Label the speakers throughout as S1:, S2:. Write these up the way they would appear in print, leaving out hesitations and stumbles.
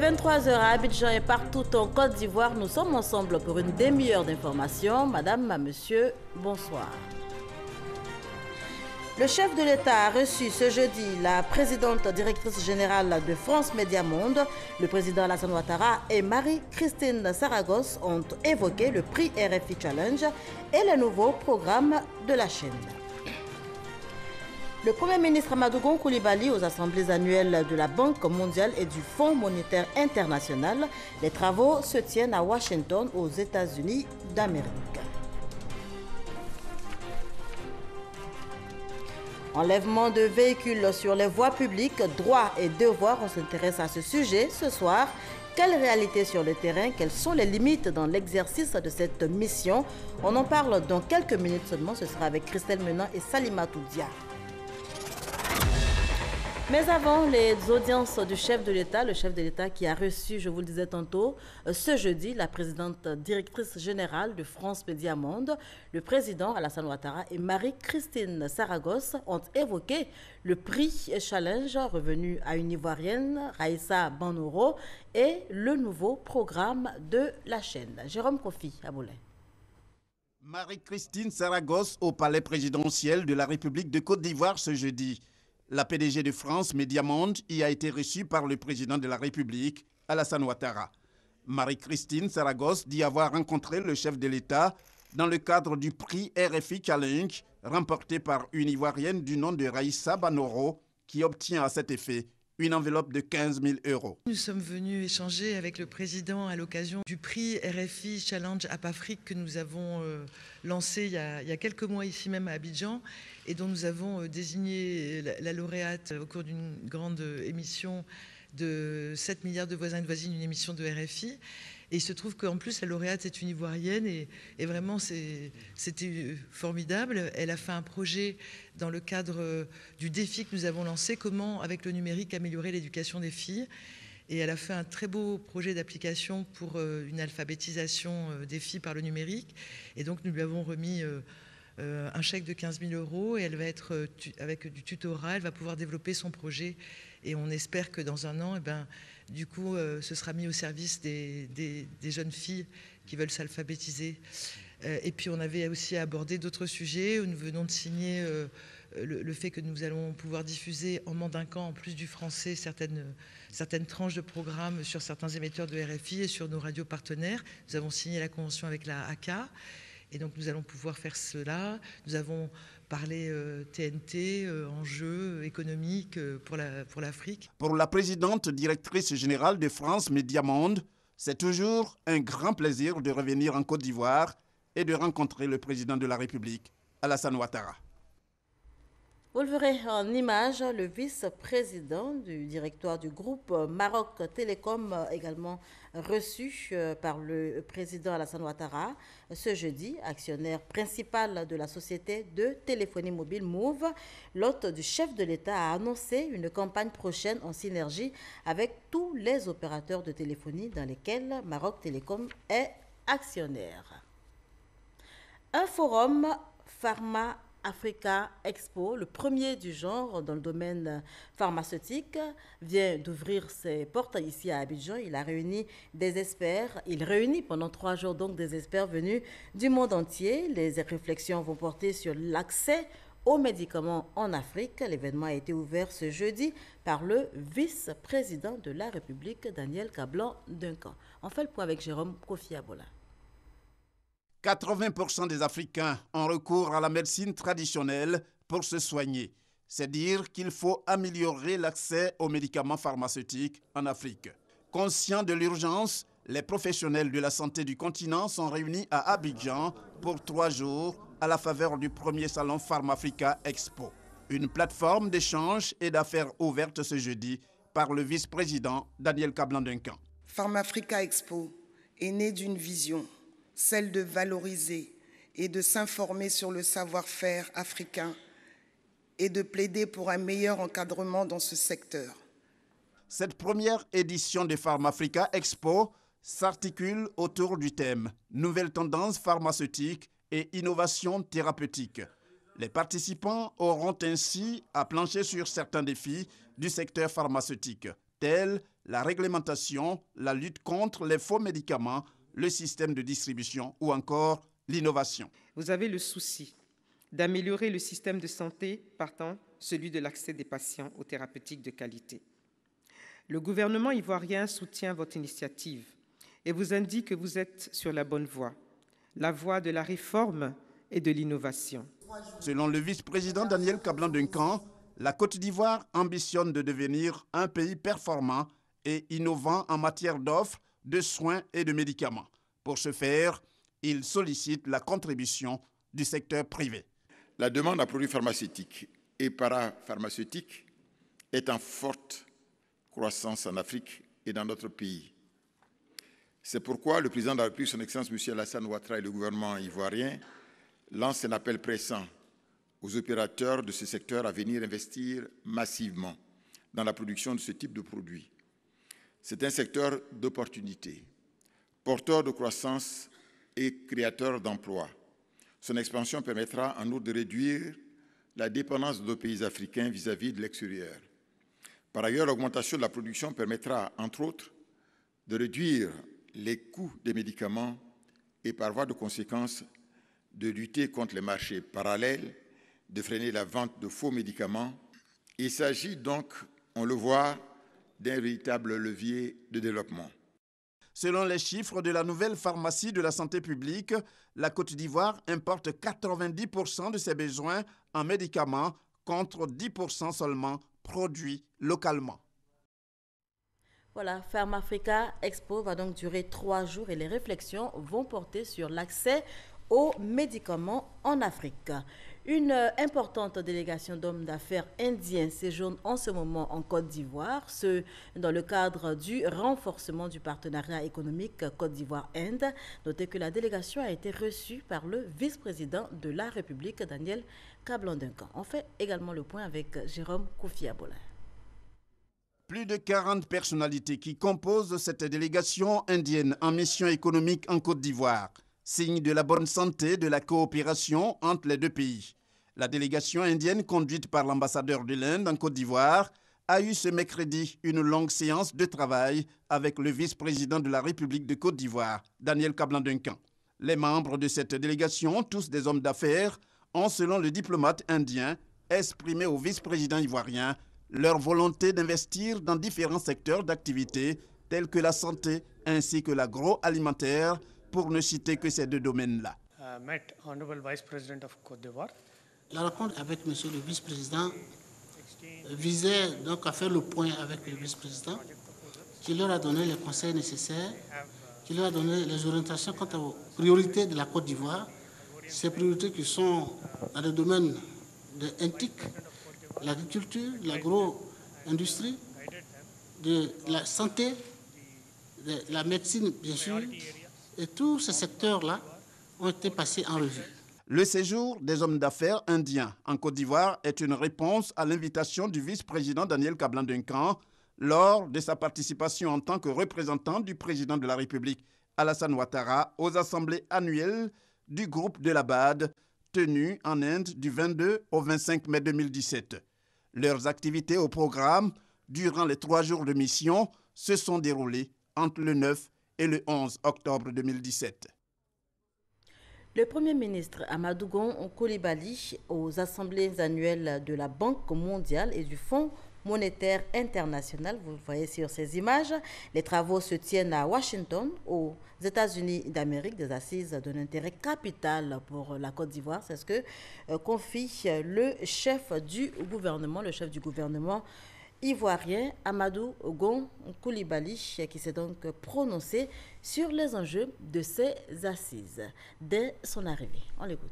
S1: 23 heures à Abidjan et partout en Côte d'Ivoire, nous sommes ensemble pour une demi-heure d'information. Madame, monsieur, bonsoir. Le chef de l'État a reçu ce jeudi la présidente directrice générale de France Média Monde. Le président Alassane Ouattara et Marie-Christine Saragosse ont évoqué le prix RFI Challenge et le nouveau programme de la chaîne. Le Premier ministre Amadou Gon Coulibaly aux assemblées annuelles de la Banque mondiale et du Fonds monétaire international. Les travaux se tiennent à Washington, aux États-Unis d'Amérique. Enlèvement de véhicules sur les voies publiques, droits et devoirs, on s'intéresse à ce sujet ce soir. Quelle réalité sur le terrain? Quelles sont les limites dans l'exercice de cette mission? On en parle dans quelques minutes seulement, ce sera avec Christelle Menant et Salimatou Dia. Mais avant les audiences du chef de l'État, le chef de l'État qui a reçu, je vous le disais tantôt, ce jeudi, la présidente directrice générale de France Média Monde, le président Alassane Ouattara et Marie-Christine Saragosse ont évoqué le prix Challenge revenu à une Ivoirienne, Raïssa Banoro, et le nouveau programme de la chaîne. Jérôme Kofi Aboulay.
S2: Marie-Christine Saragosse au palais présidentiel de la République de Côte d'Ivoire ce jeudi. La PDG de France Média Monde y a été reçue par le président de la République, Alassane Ouattara. Marie-Christine Saragosse dit avoir rencontré le chef de l'État dans le cadre du prix RFI Challenge, remporté par une Ivoirienne du nom de Raïssa Banoro, qui obtient à cet effet une enveloppe de 15 000 €.
S3: Nous sommes venus échanger avec le président à l'occasion du prix RFI Challenge App Afrique que nous avons lancé il y a quelques mois ici même à Abidjan et dont nous avons désigné la lauréate au cours d'une grande émission de 7 milliards de voisins et de voisines, une émission de RFI. Et il se trouve qu'en plus, la lauréate est une Ivoirienne et vraiment, c'était formidable. Elle a fait un projet dans le cadre du défi que nous avons lancé, comment, avec le numérique, améliorer l'éducation des filles. Et elle a fait un très beau projet d'application pour une alphabétisation des filles par le numérique. Et donc, nous lui avons remis un chèque de 15 000 € et elle va être, avec du tutorat, elle va pouvoir développer son projet. Et on espère que dans un an, du coup, ce sera mis au service des jeunes filles qui veulent s'alphabétiser. Et puis, on avait aussi abordé d'autres sujets. Nous venons de signer le fait que nous allons pouvoir diffuser en mandinquant, en plus du français, certaines tranches de programmes sur certains émetteurs de RFI et sur nos radios partenaires. Nous avons signé la convention avec la ACA. Et donc, nous allons pouvoir faire cela. Nous avons parlé TNT, enjeux économiques pour l'Afrique.
S2: Pour la présidente directrice générale de France Média Monde, c'est toujours un grand plaisir de revenir en Côte d'Ivoire et de rencontrer le président de la République, Alassane Ouattara.
S1: Vous le verrez en image, le vice-président du directoire du groupe Maroc Télécom, également reçu par le président Alassane Ouattara ce jeudi, actionnaire principal de la société de téléphonie mobile Move. L'hôte du chef de l'État a annoncé une campagne prochaine en synergie avec tous les opérateurs de téléphonie dans lesquels Maroc Télécom est actionnaire. Un forum Pharma Africa Expo, le premier du genre dans le domaine pharmaceutique, vient d'ouvrir ses portes ici à Abidjan. Il a réuni des experts. Il réunit pendant 3 jours donc des experts venus du monde entier. Les réflexions vont porter sur l'accès aux médicaments en Afrique. L'événement a été ouvert ce jeudi par le vice-président de la République, Daniel Kablan-Duncan. On fait le point avec Jérôme Kofi Aboulay.
S2: 80% des Africains ont recours à la médecine traditionnelle pour se soigner. C'est dire qu'il faut améliorer l'accès aux médicaments pharmaceutiques en Afrique. Conscients de l'urgence, les professionnels de la santé du continent sont réunis à Abidjan pour 3 jours à la faveur du premier salon Pharmafrica Expo. Une plateforme d'échange et d'affaires ouverte ce jeudi par le vice-président Daniel Kablan-Duncan.
S4: Pharmafrica Expo est né d'une vision, celle de valoriser et de s'informer sur le savoir-faire africain et de plaider pour un meilleur encadrement dans ce secteur.
S2: Cette première édition de Pharmafrica Expo s'articule autour du thème « Nouvelles tendances pharmaceutiques et innovations thérapeutiques ». Les participants auront ainsi à plancher sur certains défis du secteur pharmaceutique, tels la réglementation, la lutte contre les faux médicaments, le système de distribution ou encore l'innovation.
S5: Vous avez le souci d'améliorer le système de santé, partant celui de l'accès des patients aux thérapeutiques de qualité. Le gouvernement ivoirien soutient votre initiative et vous indique que vous êtes sur la bonne voie, la voie de la réforme et de l'innovation.
S2: Selon le vice-président Daniel Kablan-Duncan, la Côte d'Ivoire ambitionne de devenir un pays performant et innovant en matière d'offres, de soins et de médicaments. Pour ce faire, il sollicite la contribution du secteur privé.
S6: La demande à produits pharmaceutiques et parapharmaceutiques est en forte croissance en Afrique et dans notre pays. C'est pourquoi le président de la République, son Excellence M. Alassane Ouattara, et le gouvernement ivoirien lancent un appel pressant aux opérateurs de ce secteur à venir investir massivement dans la production de ce type de produits. C'est un secteur d'opportunités, porteur de croissance et créateur d'emplois. Son expansion permettra en outre de réduire la dépendance de nos pays africains vis-à-vis de l'extérieur. Par ailleurs, l'augmentation de la production permettra, entre autres, de réduire les coûts des médicaments et, par voie de conséquence, de lutter contre les marchés parallèles, de freiner la vente de faux médicaments. Il s'agit donc, on le voit, d'un véritable levier de développement.
S2: Selon les chiffres de la nouvelle pharmacie de la santé publique, la Côte d'Ivoire importe 90% de ses besoins en médicaments contre 10% seulement produits localement.
S1: Voilà, Pharmafrica Expo va donc durer 3 jours et les réflexions vont porter sur l'accès aux médicaments en Afrique. Une importante délégation d'hommes d'affaires indiens séjourne en ce moment en Côte d'Ivoire, ce dans le cadre du renforcement du partenariat économique Côte d'Ivoire-Inde. Notez que la délégation a été reçue par le vice-président de la République, Daniel Kablan-Duncan. On fait également le point avec Jérôme Koufi-Aboula.
S2: Plus de 40 personnalités qui composent cette délégation indienne en mission économique en Côte d'Ivoire. Signe de la bonne santé de la coopération entre les deux pays. La délégation indienne conduite par l'ambassadeur de l'Inde en Côte d'Ivoire a eu ce mercredi une longue séance de travail avec le vice-président de la République de Côte d'Ivoire, Daniel Kablan-Duncan. Les membres de cette délégation, tous des hommes d'affaires, ont, selon le diplomate indien, exprimé au vice-président ivoirien leur volonté d'investir dans différents secteurs d'activité tels que la santé ainsi que l'agroalimentaire, pour ne citer que ces deux domaines-là.
S7: La rencontre avec monsieur le vice-président visait donc à faire le point avec le vice-président, qui leur a donné les conseils nécessaires, qui leur a donné les orientations quant aux priorités de la Côte d'Ivoire, ces priorités qui sont dans le domaine de l'INTIC, l'agriculture, l'agro-industrie, de la santé, de la médecine bien sûr, et tous ces secteurs-là ont été passés en revue.
S2: Le séjour des hommes d'affaires indiens en Côte d'Ivoire est une réponse à l'invitation du vice-président Daniel Kablan-Duncan lors de sa participation en tant que représentant du président de la République Alassane Ouattara aux assemblées annuelles du groupe de la BAD tenues en Inde du 22 au 25 mai 2017. Leurs activités au programme durant les 3 jours de mission se sont déroulées entre le 9 et le 11 octobre 2017.
S1: Le Premier ministre Amadou Gon Coulibaly aux assemblées annuelles de la Banque mondiale et du Fonds monétaire international. Vous le voyez sur ces images. Les travaux se tiennent à Washington, aux États-Unis d'Amérique, des assises d'un intérêt capital pour la Côte d'Ivoire. C'est ce que confie le chef du gouvernement ivoirien Amadou Gon Coulibaly, qui s'est donc prononcé sur les enjeux de ces assises dès son arrivée. On l'écoute.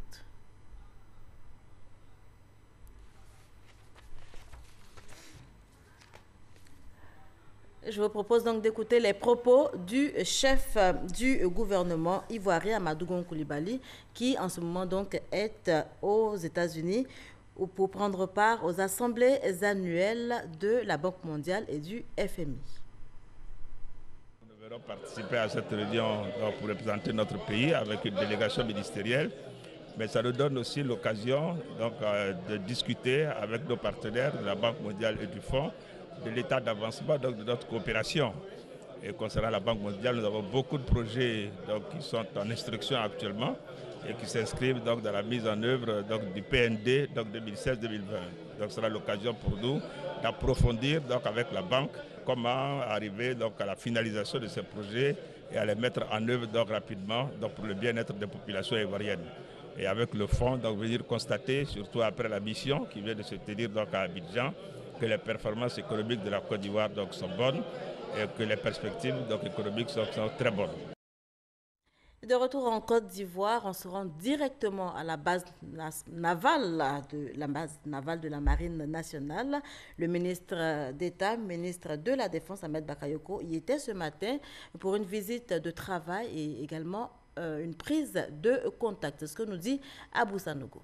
S1: Je vous propose donc d'écouter les propos du chef du gouvernement ivoirien Amadou Gon Coulibaly, qui en ce moment donc est aux États-Unis pour prendre part aux assemblées annuelles de la Banque mondiale et du FMI.
S8: Nous devrons participer à cette réunion pour représenter notre pays avec une délégation ministérielle, mais ça nous donne aussi l'occasion de discuter avec nos partenaires de la Banque mondiale et du Fonds de l'état d'avancement de notre coopération. Et concernant la Banque mondiale, nous avons beaucoup de projets qui sont en instruction actuellement et qui s'inscrivent dans la mise en œuvre du PND 2016-2020. Donc ce sera l'occasion pour nous d'approfondir avec la banque comment arriver à la finalisation de ces projets et à les mettre en œuvre rapidement pour le bien-être des populations ivoiriennes. Et avec le fonds, venir constater, surtout après la mission qui vient de se tenir à Abidjan, que les performances économiques de la Côte d'Ivoire sont bonnes et que les perspectives économiques sont très bonnes.
S1: De retour en Côte d'Ivoire, on se rend directement à la base navale de la Marine nationale. Le ministre d'État, ministre de la Défense, Ahmed Bakayoko, y était ce matin pour une visite de travail et également une prise de contact. C'est ce que nous dit Abou Sanogo.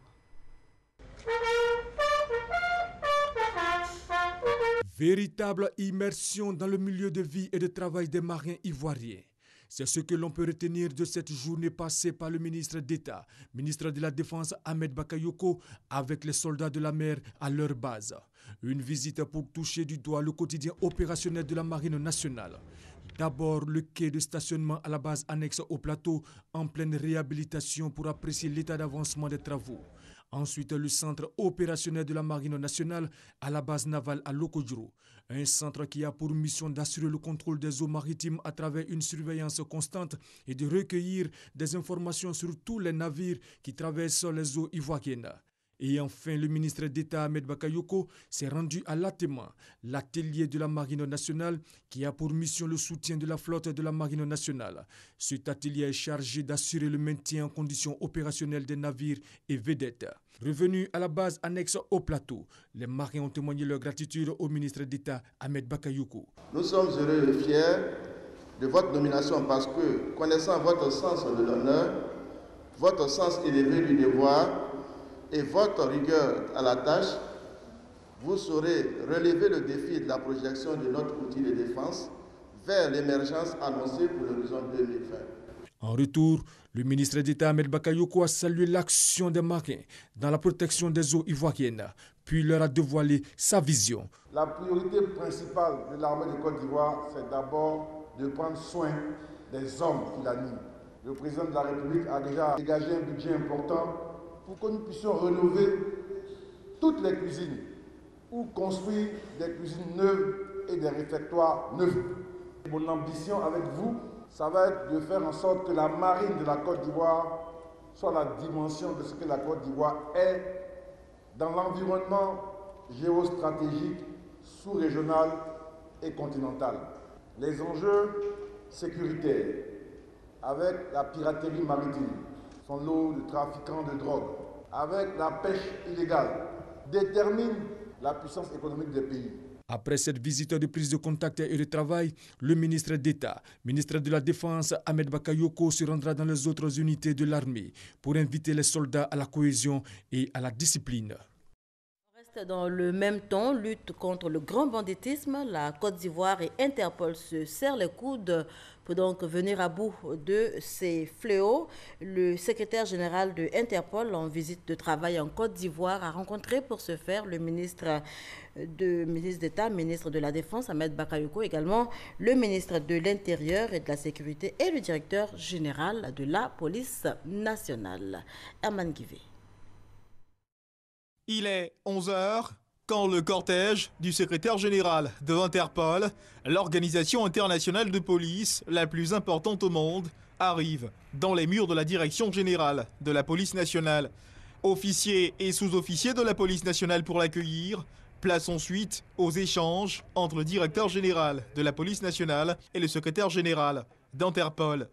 S9: Véritable immersion dans le milieu de vie et de travail des marins ivoiriens. C'est ce que l'on peut retenir de cette journée passée par le ministre d'État, ministre de la Défense Ahmed Bakayoko, avec les soldats de la mer à leur base. Une visite pour toucher du doigt le quotidien opérationnel de la Marine nationale. D'abord, le quai de stationnement à la base annexe au plateau, en pleine réhabilitation pour apprécier l'état d'avancement des travaux. Ensuite, le centre opérationnel de la Marine nationale à la base navale à Lokodjoro. Un centre qui a pour mission d'assurer le contrôle des eaux maritimes à travers une surveillance constante et de recueillir des informations sur tous les navires qui traversent les eaux ivoiriennes. Et enfin, le ministre d'État Ahmed Bakayoko s'est rendu à l'ATEMA, l'atelier de la Marine nationale qui a pour mission le soutien de la flotte de la Marine nationale. Cet atelier est chargé d'assurer le maintien en conditions opérationnelles des navires et vedettes. Revenus à la base annexe au plateau, les marins ont témoigné leur gratitude au ministre d'État Ahmed Bakayoko.
S10: Nous sommes heureux et fiers de votre nomination parce que, connaissant votre sens de l'honneur, votre sens élevé du devoir, et votre rigueur à la tâche, vous saurez relever le défi de la projection de notre outil de défense vers l'émergence annoncée pour l'horizon 2020.
S9: En retour, le ministre d'État Ahmed Bakayoko a salué l'action des marins dans la protection des eaux ivoiriennes, puis leur a dévoilé sa vision.
S11: La priorité principale de l'armée de Côte d'Ivoire, c'est d'abord de prendre soin des hommes qui l'animent. Le président de la République a déjà dégagé un budget important pour que nous puissions rénover toutes les cuisines ou construire des cuisines neuves et des réfectoires neufs. Mon ambition avec vous, ça va être de faire en sorte que la marine de la Côte d'Ivoire soit la dimension de ce que la Côte d'Ivoire est dans l'environnement géostratégique, sous-régional et continental. Les enjeux sécuritaires avec la piraterie maritime, son lot de trafiquants de drogue, avec la pêche illégale, détermine la puissance économique des pays.
S9: Après cette visite de prise de contact et de travail, le ministre d'État, ministre de la Défense Ahmed Bakayoko se rendra dans les autres unités de l'armée pour inviter les soldats à la cohésion et à la discipline.
S1: Dans le même temps, lutte contre le grand banditisme, la Côte d'Ivoire et Interpol se serrent les coudes pour donc venir à bout de ces fléaux. Le secrétaire général de Interpol en visite de travail en Côte d'Ivoire a rencontré pour ce faire le ministre d'État, ministre de la Défense, Ahmed Bakayoko, également le ministre de l'Intérieur et de la Sécurité et le directeur général de la police nationale, Herman Guivé.
S12: Il est 11h quand le cortège du secrétaire général de Interpol, l'organisation internationale de police la plus importante au monde, arrive dans les murs de la direction générale de la police nationale. Officiers et sous-officiers de la police nationale pour l'accueillir, place ensuite aux échanges entre le directeur général de la police nationale et le secrétaire général d'Interpol.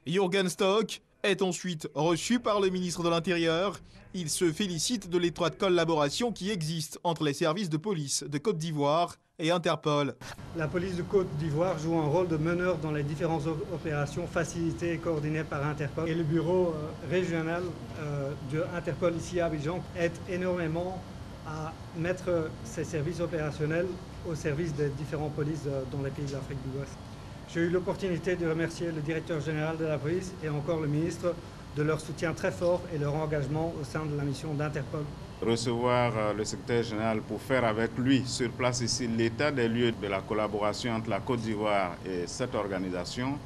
S12: Jürgen Stock est ensuite reçu par le ministre de l'Intérieur. Il se félicite de l'étroite collaboration qui existe entre les services de police de Côte d'Ivoire et Interpol.
S13: La police de Côte d'Ivoire joue un rôle de meneur dans les différentes opérations facilitées et coordonnées par Interpol. Et le bureau régional de Interpol ici à Abidjan aide énormément à mettre ses services opérationnels au service des différentes polices dans les pays de l'Afrique de l'Ouest. J'ai eu l'opportunité de remercier le directeur général de la police et encore le ministre de leur soutien très fort et leur engagement au sein de la mission d'Interpol
S14: recevoir le secrétaire général pour faire avec lui sur place ici l'état des lieux de la collaboration entre la Côte d'Ivoire et cette organisation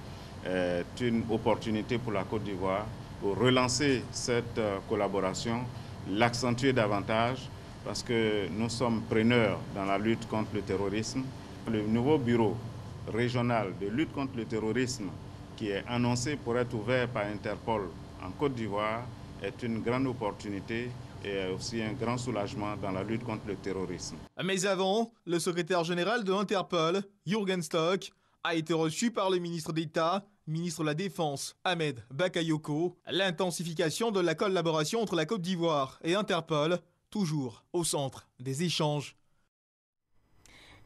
S14: est une opportunité pour la Côte d'Ivoire pour relancer cette collaboration, l'accentuer davantage parce que nous sommes preneurs dans la lutte contre le terrorisme. Le nouveau bureau régional de lutte contre le terrorisme qui est annoncé pour être ouvert par Interpol en Côte d'Ivoire est une grande opportunité et aussi un grand soulagement dans la lutte contre le terrorisme.
S12: Mais avant, le secrétaire général de Interpol, Jürgen Stock, a été reçu par le ministre d'État, ministre de la Défense, Ahmed Bakayoko. L'intensification de la collaboration entre la Côte d'Ivoire et Interpol, toujours au centre des échanges.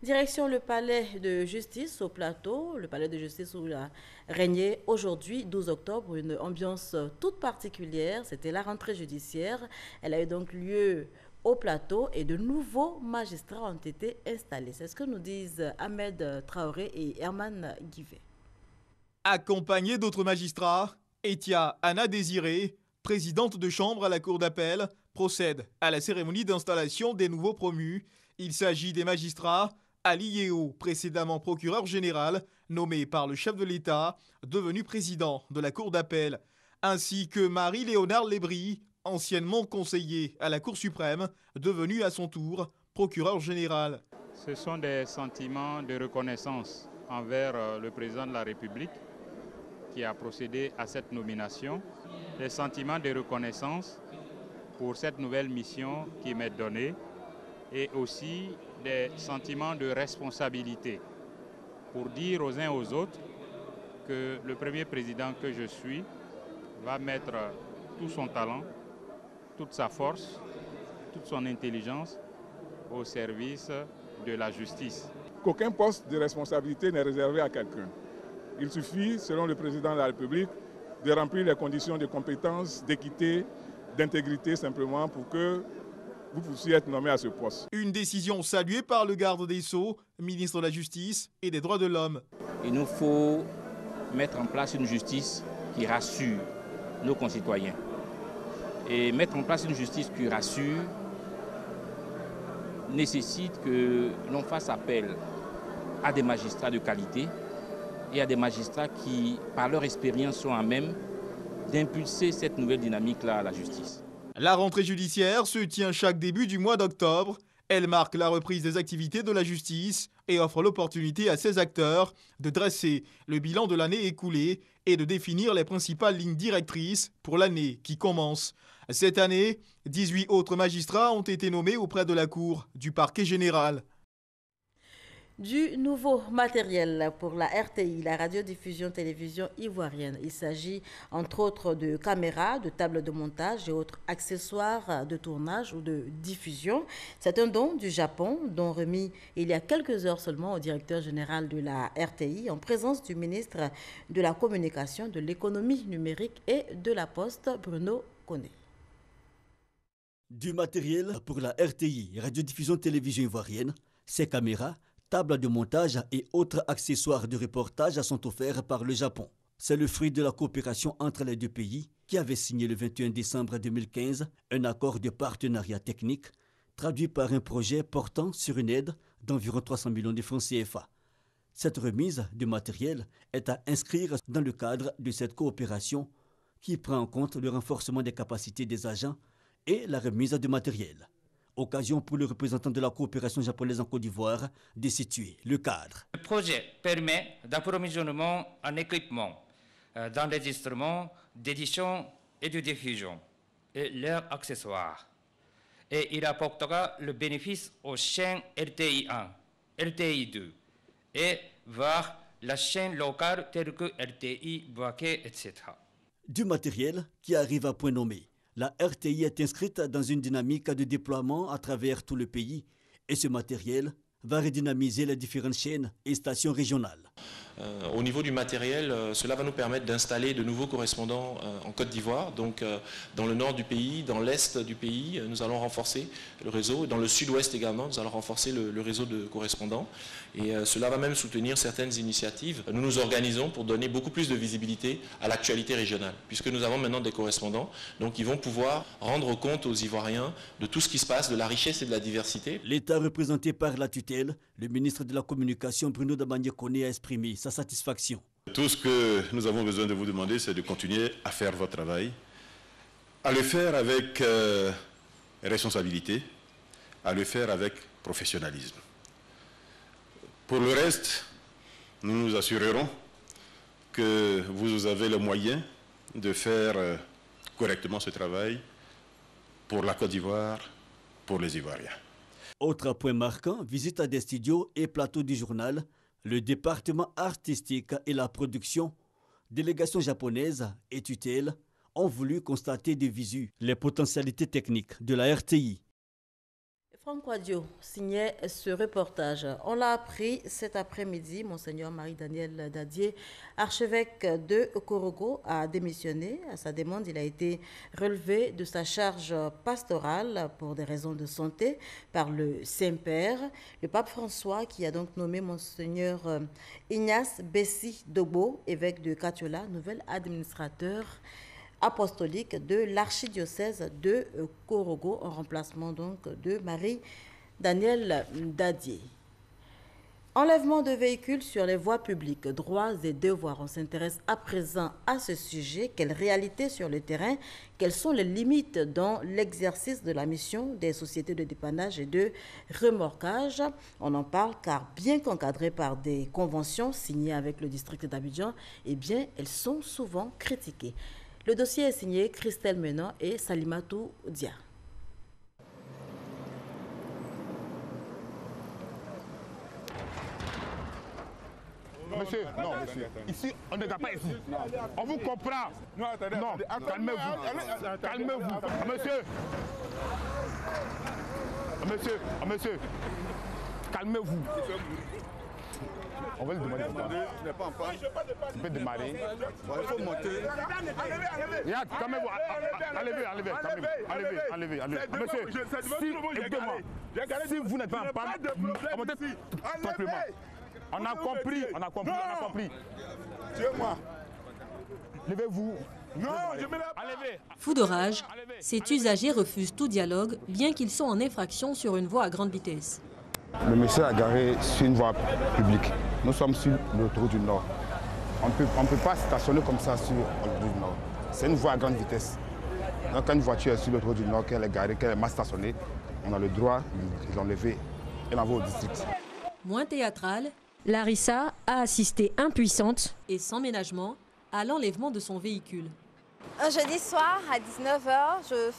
S1: Direction le palais de justice au Plateau, le palais de justice où il a régné aujourd'hui, 12 octobre, une ambiance toute particulière. C'était la rentrée judiciaire. Elle a eu donc lieu au Plateau et de nouveaux magistrats ont été installés. C'est ce que nous disent Ahmed Traoré et Herman Guivet.
S12: Accompagnés d'autres magistrats, Etia Anna Désiré, présidente de chambre à la cour d'appel, procède à la cérémonie d'installation des nouveaux promus. Il s'agit des magistrats Ali Yeo, précédemment procureur général, nommé par le chef de l'État, devenu président de la Cour d'appel, ainsi que Marie-Léonard Lébry, anciennement conseiller à la Cour suprême, devenu à son tour procureur général.
S15: Ce sont des sentiments de reconnaissance envers le président de la République qui a procédé à cette nomination, des sentiments de reconnaissance pour cette nouvelle mission qui m'est donnée et aussi des sentiments de responsabilité pour dire aux uns aux autres que le premier président que je suis va mettre tout son talent, toute sa force, toute son intelligence au service de la justice.
S16: Qu'aucun poste de responsabilité n'est réservé à quelqu'un. Il suffit, selon le président de la République, de remplir les conditions de compétence, d'équité, d'intégrité simplement pour que vous puissiez être nommé à ce poste.
S12: Une décision saluée par le garde des Sceaux, ministre de la Justice et des Droits de l'Homme.
S17: Il nous faut mettre en place une justice qui rassure nos concitoyens. Et mettre en place une justice qui rassure nécessite que l'on fasse appel à des magistrats de qualité et à des magistrats qui, par leur expérience, sont à même d'impulser cette nouvelle dynamique-là à la justice.
S12: La rentrée judiciaire se tient chaque début du mois d'octobre. Elle marque la reprise des activités de la justice et offre l'opportunité à ses acteurs de dresser le bilan de l'année écoulée et de définir les principales lignes directrices pour l'année qui commence. Cette année, 18 autres magistrats ont été nommés auprès de la Cour du parquet général.
S1: Du nouveau matériel pour la RTI, la radiodiffusion-télévision ivoirienne. Il s'agit entre autres de caméras, de tables de montage et autres accessoires de tournage ou de diffusion. C'est un don du Japon, don remis il y a quelques heures seulement au directeur général de la RTI, en présence du ministre de la Communication, de l'Économie numérique et de la Poste, Bruno Koné.
S18: Du matériel pour la RTI, radiodiffusion-télévision ivoirienne, ces caméras, tables de montage et autres accessoires de reportage sont offerts par le Japon. C'est le fruit de la coopération entre les deux pays qui avait signé le 21 décembre 2015 un accord de partenariat technique traduit par un projet portant sur une aide d'environ 300 millions de francs CFA. Cette remise de matériel est à inscrire dans le cadre de cette coopération qui prend en compte le renforcement des capacités des agents et la remise de matériel. Occasion pour le représentant de la coopération japonaise en Côte d'Ivoire de situer le cadre.
S19: Le projet permet d'approvisionnement en équipement, d'enregistrement, d'édition et de diffusion et leurs accessoires. Et il apportera le bénéfice aux chaînes RTI 1, RTI 2 et voir la chaîne locale telle que RTI, Boaké, etc.
S18: Du matériel qui arrive à point nommé. La RTI est inscrite dans une dynamique de déploiement à travers tout le pays et ce matériel va redynamiser les différentes chaînes et stations régionales.
S20: Au niveau du matériel, cela va nous permettre d'installer de nouveaux correspondants en Côte d'Ivoire. Donc dans le nord du pays, dans l'est du pays, nous allons renforcer le réseau. Dans le sud-ouest également, nous allons renforcer le réseau de correspondants. Et cela va même soutenir certaines initiatives. Nous nous organisons pour donner beaucoup plus de visibilité à l'actualité régionale, puisque nous avons maintenant des correspondants. Donc ils vont pouvoir rendre compte aux Ivoiriens de tout ce qui se passe, de la richesse et de la diversité.
S18: L'État représenté par la tutelle, le ministre de la Communication Bruno Dabangye-Koné a exprimé sa satisfaction.
S21: Tout ce que nous avons besoin de vous demander, c'est de continuer à faire votre travail, à le faire avec responsabilité, à le faire avec professionnalisme. Pour le reste, nous nous assurerons que vous avez les moyens de faire correctement ce travail pour la Côte d'Ivoire, pour les Ivoiriens.
S18: Autre point marquant, visite à des studios et plateaux du journal, le département artistique et la production, délégation japonaise et tutelle ont voulu constater de visu les potentialités techniques de la RTI.
S1: Franck Wadio signait ce reportage. On l'a appris cet après-midi. Monseigneur Marie-Daniel Dadier, archevêque de Korogo, a démissionné. À sa demande, il a été relevé de sa charge pastorale pour des raisons de santé par le Saint-Père. Le pape François, qui a donc nommé Monseigneur Ignace Bessi Dogbo, évêque de Katiola, nouvel administrateur apostolique de l'archidiocèse de Korogo, en remplacement donc de Marie-Daniel Dadier. Enlèvement de véhicules sur les voies publiques, droits et devoirs. On s'intéresse à présent à ce sujet. Quelle réalité sur le terrain? Quelles sont les limites dans l'exercice de la mission des sociétés de dépannage et de remorquage? On en parle car bien qu'encadrées par des conventions signées avec le district d'Abidjan, eh bien, elles sont souvent critiquées. Le dossier est signé Christelle Menon et Salimatou Dia.
S22: Monsieur, non, monsieur. Ici, on ne regarde pas ici. On vous comprend. Non, calmez-vous. Calmez-vous. Monsieur. Calmez-vous. On va le demander. Tu peux démarrer. Il faut monter. Regarde, calmez-vous. Enlevez. Monsieur, écoutez-moi. Si vous n'êtes pas en panne, montez tranquillement. On a compris. Tuez-moi. Levez-vous. Non, je me lève.
S23: Fou de rage, cet usager refuse tout dialogue, bien qu'ils sont en infraction sur une voie à grande vitesse.
S22: Le monsieur a garé sur une voie publique. Nous sommes sur l'autoroute du Nord. On ne peut pas stationner comme ça sur l'autoroute du Nord. C'est une voie à grande vitesse. Donc quand une voiture est sur l'autoroute du Nord, qu'elle est garée, qu'elle est mal stationnée, on a le droit de l'enlever et l'envoyer au district.
S23: Moins théâtrale, Larissa a assisté impuissante et sans ménagement à l'enlèvement de son véhicule.
S24: Un jeudi soir à 19h,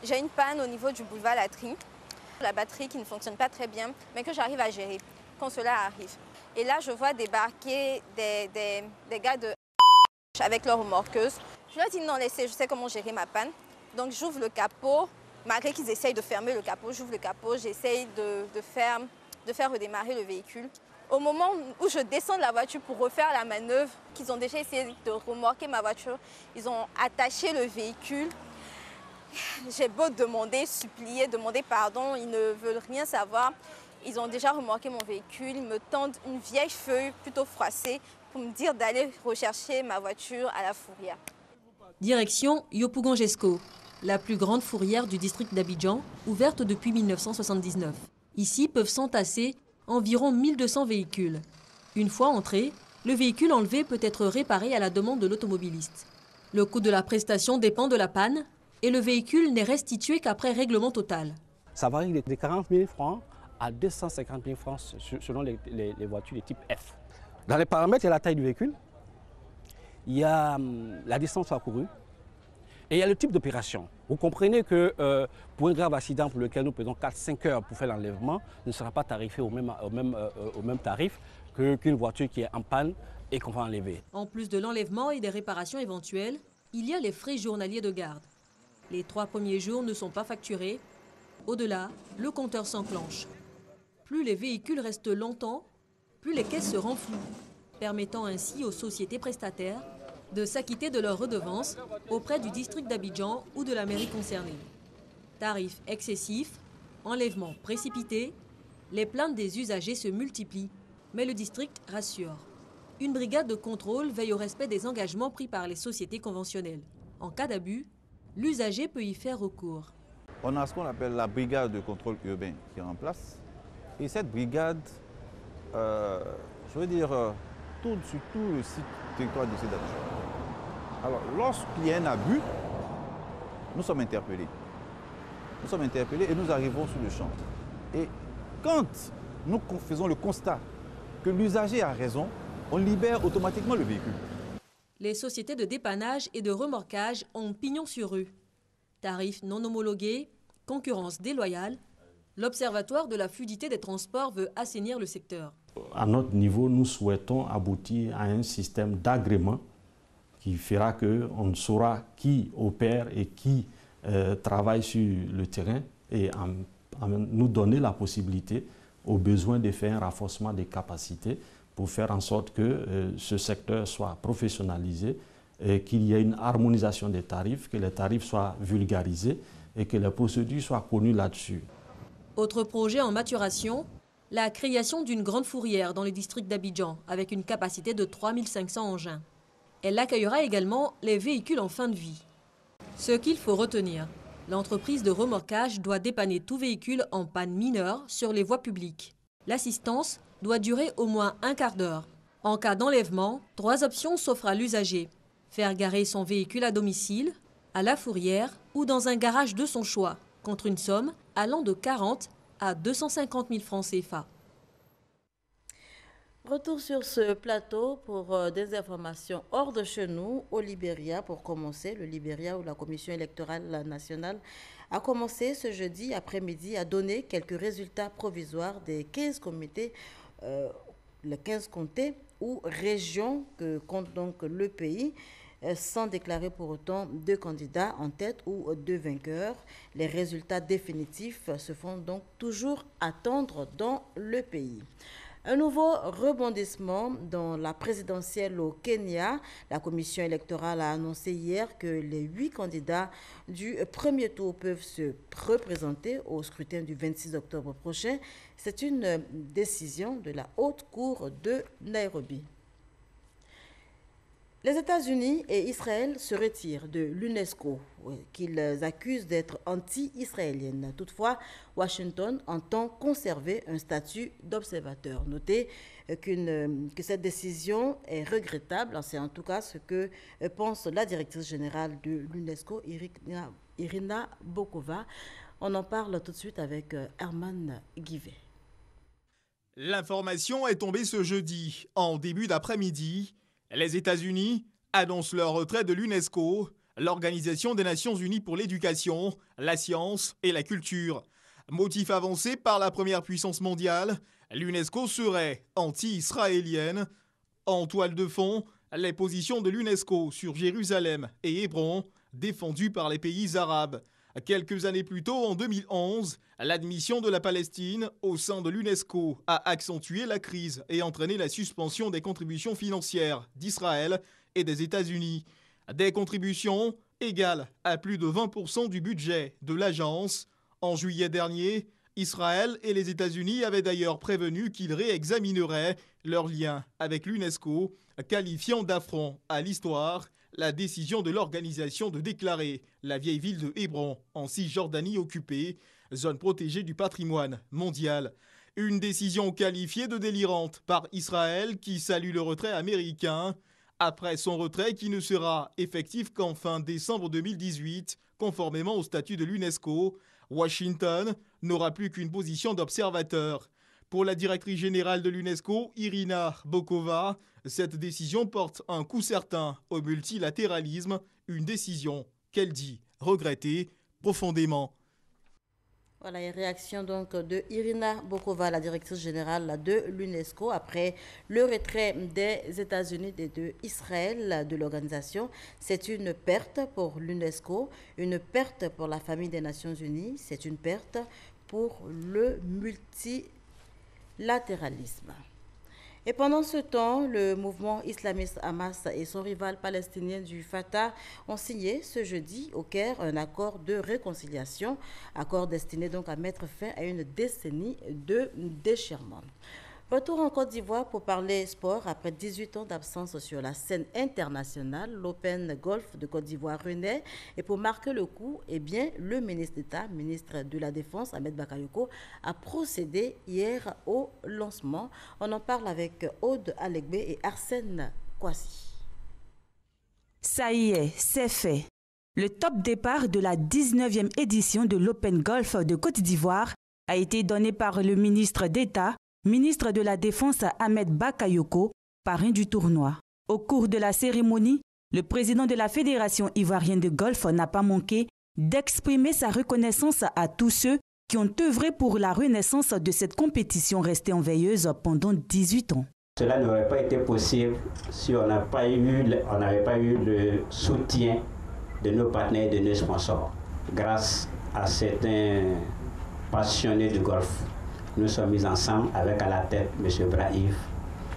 S24: j'ai une panne au niveau du boulevard Latry. La batterie qui ne fonctionne pas très bien, mais que j'arrive à gérer quand cela arrive. Et là, je vois débarquer des gars avec leur remorqueuse. Je leur dis non, laissez, je sais comment gérer ma panne. Donc j'ouvre le capot, malgré qu'ils essayent de fermer le capot, j'ouvre le capot, j'essaye de faire redémarrer le véhicule. Au moment où je descends de la voiture pour refaire la manœuvre, qu'ils ont déjà essayé de remorquer ma voiture, ils ont attaché le véhicule. J'ai beau demander, supplier, demander pardon, ils ne veulent rien savoir. Ils ont déjà remorqué mon véhicule, ils me tendent une vieille feuille plutôt froissée pour me dire d'aller rechercher ma voiture à la fourrière.
S23: Direction Yopougon-Jesco, la plus grande fourrière du district d'Abidjan, ouverte depuis 1979. Ici peuvent s'entasser environ 1200 véhicules. Une fois entré, le véhicule enlevé peut être réparé à la demande de l'automobiliste. Le coût de la prestation dépend de la panne et le véhicule n'est restitué qu'après règlement total.
S25: Ça varie de 40 000 francs à 250 000 francs selon les voitures de type F. Dans les paramètres, il y a la taille du véhicule, il y a la distance parcourue et il y a le type d'opération. Vous comprenez que pour un grave accident pour lequel nous prenons 4-5 heures pour faire l'enlèvement, ne sera pas tarifé au même tarif qu'une voiture qui est en panne et qu'on va enlever.
S23: En plus de l'enlèvement et des réparations éventuelles, il y a les frais journaliers de garde. Les 3 premiers jours ne sont pas facturés. Au-delà, le compteur s'enclenche. Plus les véhicules restent longtemps, plus les caisses se renflouent. permettant ainsi aux sociétés prestataires de s'acquitter de leurs redevances auprès du district d'Abidjan ou de la mairie concernée. Tarifs excessifs, enlèvements précipités, les plaintes des usagers se multiplient, mais le district rassure. Une brigade de contrôle veille au respect des engagements pris par les sociétés conventionnelles. En cas d'abus, l'usager peut y faire recours.
S3: On a ce qu'on appelle la brigade de contrôle urbain qui est en place. Et cette brigade, tourne sur tout le territoire de cette Abidjan. Alors, lorsqu'il y a un abus, nous sommes interpellés. Nous sommes interpellés et nous arrivons sur le champ. Et quand nous faisons le constat que l'usager a raison, on libère automatiquement le véhicule.
S23: Les sociétés de dépannage et de remorquage ont pignon sur rue. Tarifs non homologués, concurrence déloyale, l'Observatoire de la fluidité des transports veut assainir le secteur.
S4: À notre niveau, nous souhaitons aboutir à un système d'agrément qui fera qu'on saura qui opère et qui travaille sur le terrain et nous donner la possibilité, au besoin de faire un renforcement des capacités pour faire en sorte que ce secteur soit professionnalisé, qu'il y ait une harmonisation des tarifs, que les tarifs soient vulgarisés et que les procédures soient connues là-dessus.
S23: Autre projet en maturation, la création d'une grande fourrière dans le district d'Abidjan avec une capacité de 3500 engins. Elle accueillera également les véhicules en fin de vie. Ce qu'il faut retenir, l'entreprise de remorquage doit dépanner tout véhicule en panne mineure sur les voies publiques. L'assistance doit durer au moins un quart d'heure. En cas d'enlèvement, 3 options s'offrent à l'usager. Faire garer son véhicule à domicile, à la fourrière ou dans un garage de son choix, contre une somme allant de 40 à 250 000 francs CFA.
S1: Retour sur ce plateau pour des informations hors de chez nous, au Libéria. Pour commencer, le Libéria, où la Commission électorale nationale a commencé ce jeudi après-midi à donner quelques résultats provisoires des 15 comités, les 15 comtés ou régions que compte donc le pays, sans déclarer pour autant 2 candidats en tête ou 2 vainqueurs. Les résultats définitifs se font donc toujours attendre dans le pays. Un nouveau rebondissement dans la présidentielle au Kenya. La commission électorale a annoncé hier que les 8 candidats du premier tour peuvent se représenter au scrutin du 26 octobre prochain. C'est une décision de la Haute Cour de Nairobi. Les États-Unis et Israël se retirent de l'UNESCO, qu'ils accusent d'être anti-israélienne. Toutefois, Washington entend conserver un statut d'observateur. Notez que cette décision est regrettable. C'est en tout cas ce que pense la directrice générale de l'UNESCO, Irina Bokova. On en parle tout de suite avec Herman Guivet.
S12: L'information est tombée ce jeudi, en début d'après-midi. Les États-Unis annoncent leur retrait de l'UNESCO, l'Organisation des Nations Unies pour l'éducation, la science et la culture. Motif avancé par la première puissance mondiale, l'UNESCO serait anti-israélienne. En toile de fond, les positions de l'UNESCO sur Jérusalem et Hébron, défendues par les pays arabes. Quelques années plus tôt, en 2011, l'admission de la Palestine au sein de l'UNESCO a accentué la crise et entraîné la suspension des contributions financières d'Israël et des États-Unis. Des contributions égales à plus de 20% du budget de l'agence. En juillet dernier, Israël et les États-Unis avaient d'ailleurs prévenu qu'ils réexamineraient leur lien avec l'UNESCO, qualifiant d'affront à l'histoire la décision de l'organisation de déclarer la vieille ville de Hébron en Cisjordanie occupée, zone protégée du patrimoine mondial. Une décision qualifiée de délirante par Israël qui salue le retrait américain. Après son retrait qui ne sera effectif qu'en fin décembre 2018, conformément au statut de l'UNESCO, Washington n'aura plus qu'une position d'observateur. Pour la directrice générale de l'UNESCO, Irina Bokova, cette décision porte un coup certain au multilatéralisme, une décision qu'elle dit regretter profondément.
S1: Voilà, une réaction donc de Irina Bokova, la directrice générale de l'UNESCO, après le retrait des États-Unis et de Israël de l'organisation. C'est une perte pour l'UNESCO, une perte pour la famille des Nations Unies, c'est une perte pour le multilatéralisme. Et pendant ce temps, le mouvement islamiste Hamas et son rival palestinien du Fatah ont signé ce jeudi au Caire un accord de réconciliation, accord destiné donc à mettre fin à une décennie de déchirement. Retour en Côte d'Ivoire pour parler sport. Après 18 ans d'absence sur la scène internationale, l'Open Golf de Côte d'Ivoire renaît. Et pour marquer le coup, eh bien, le ministre d'État, ministre de la Défense, Ahmed Bakayoko, a procédé hier au lancement. On en parle avec Aude Alegbe et Arsène Kouassi.
S2: Ça y est, c'est fait. Le top départ de la 19e édition de l'Open Golf de Côte d'Ivoire a été donné par le ministre d'État, ministre de la Défense Ahmed Bakayoko, parrain du tournoi. Au cours de la cérémonie, le président de la Fédération ivoirienne de golf n'a pas manqué d'exprimer sa reconnaissance à tous ceux qui ont œuvré pour la renaissance de cette compétition restée en veilleuse pendant 18 ans.
S5: Cela n'aurait pas été possible si on n'avait pas eu le soutien de nos partenaires et de nos sponsors. Grâce à certains passionnés du golf, nous sommes mis ensemble avec à la tête M. Brahif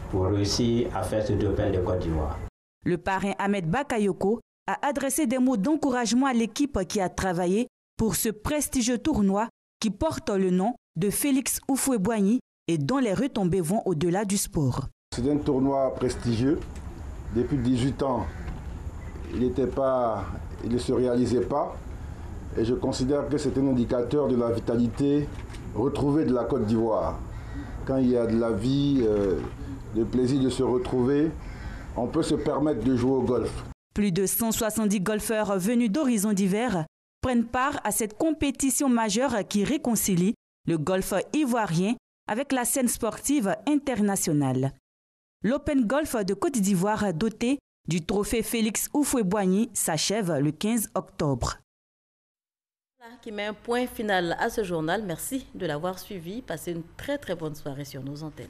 S5: pour réussir à faire ce Open de Côte d'Ivoire.
S2: Le parrain Ahmed Bakayoko a adressé des mots d'encouragement à l'équipe qui a travaillé pour ce prestigieux tournoi qui porte le nom de Félix Houphouët-Boigny et dont les retombées vont au-delà du sport.
S11: C'est un tournoi prestigieux. Depuis 18 ans, il ne se réalisait pas. Et je considère que c'est un indicateur de la vitalité retrouvée de la Côte d'Ivoire. Quand il y a de la vie, le plaisir de se retrouver, on peut se permettre de jouer au golf.
S2: Plus de 170 golfeurs venus d'horizons divers prennent part à cette compétition majeure qui réconcilie le golf ivoirien avec la scène sportive internationale. L'Open Golf de Côte d'Ivoire doté du trophée Félix Houphouët-Boigny s'achève le 15 octobre.
S1: Qui met un point final à ce journal. Merci de l'avoir suivi. Passez une très bonne soirée sur nos antennes.